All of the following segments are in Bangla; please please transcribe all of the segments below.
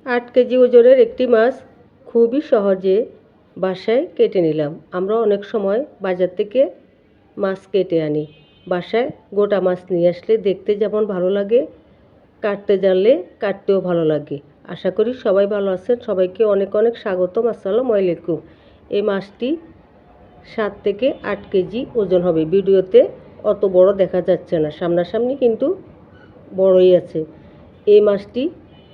8 কেজি ওজনের একটি মাছ খুবই সহজে বাসায় কেটে নিলাম। আমরা অনেক সময় বাজার থেকে মাছ কেটে আনি। বাসায় গোটা মাছ নিয়ে আসলে দেখতে যেমন ভালো লাগে, কাটতে জানলে কাটতেও ভালো লাগে। আশা করি সবাই ভালো আছেন। সবাইকে অনেক অনেক স্বাগতম। আসসালামু আলাইকুম। এই মাছটি 7 থেকে 8 কেজি ওজন হবে। ভিডিওতে অত বড় দেখা যাচ্ছে না, সামনাসামনি কিন্তু বড়ই আছে। এই মাছটি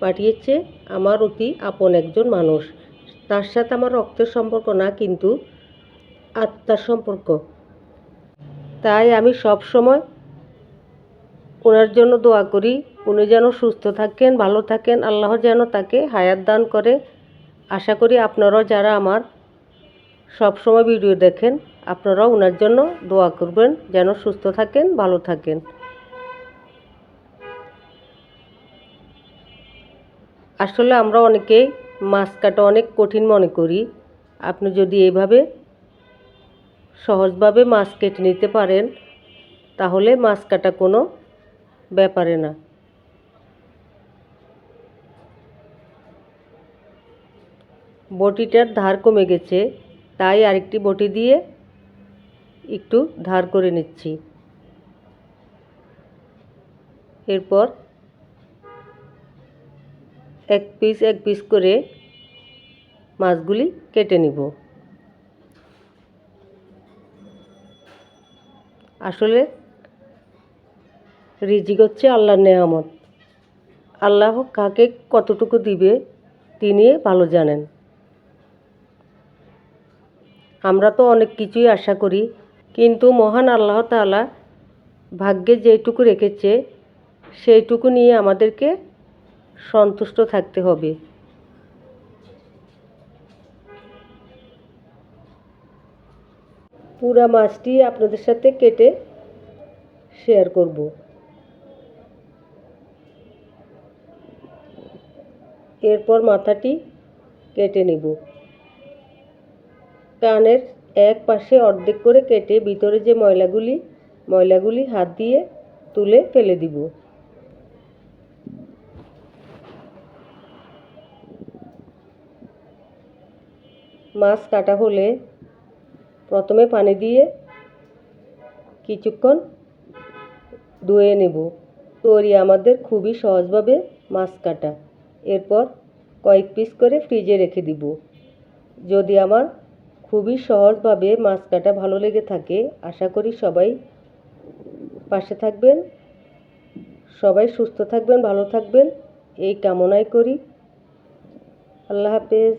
পাঠিয়েছে আমার অতি আপন একজন মানুষ। তার সাথে আমার রক্তের সম্পর্ক না, কিন্তু আত্মার সম্পর্ক। তাই আমি সব সময় ওনার জন্য দোয়া করি, উনি যেন সুস্থ থাকেন, ভালো থাকেন, আল্লাহ যেন তাকে হায়াত দান করে। আশা করি আপনারাও যারা আমার সব সময় ভিডিও দেখেন, আপনারাও ওনার জন্য দোয়া করবেন যেন সুস্থ থাকেন, ভালো থাকেন। আসলে আমরা অনেকেই মাছ কাটা অনেক কঠিন মনে করি। আপনি যদি এইভাবে সহজভাবে মাছ কেটে নিতে পারেন, তাহলে মাছ কাটা কোনো ব্যাপারে না। বটিটার ধার কমে গেছে, তাই আরেকটি বটি দিয়ে একটু ধার করে নিচ্ছি। এরপর এক পিস করে মাছগুলি কেটে নিব। আসলে রিজিক হচ্ছে আল্লাহর নেয়ামত। আল্লাহ কাকে কতটুকু দিবে তিনি ভালো জানেন। আমরা তো অনেক কিছুই আশা করি, কিন্তু মহান আল্লাহ তাআলা ভাগ্যে যেটুকু রেখেছে সেইটুকু নিয়ে আমাদেরকে সন্তুষ্ট থাকতে হবে। পুরা মাছটি আপনাদের সাথে কেটে শেয়ার করব। এরপর মাথাটি কেটে নেব। কানের এক পাশে অর্ধেক করে কেটে ভিতরে যে ময়লাগুলি হাত দিয়ে তুলে ফেলে দিব। মাছ কাটা হলে প্রথমে পানি দিয়ে কিছুক্ষণ ধুয়ে নেব। তৈরি আমাদের খুবই সহজভাবে মাছ কাটা। এরপর কয়েক পিস করে ফ্রিজে রেখে দিব। যদি আমার খুবই সহজভাবে মাছ কাটা ভালো লেগে থাকে, আশা করি সবাই পাশে থাকবেন, সবাই সুস্থ থাকবেন, ভালো থাকবেন এই কামনাই করি। আল্লাহ হাফেজ।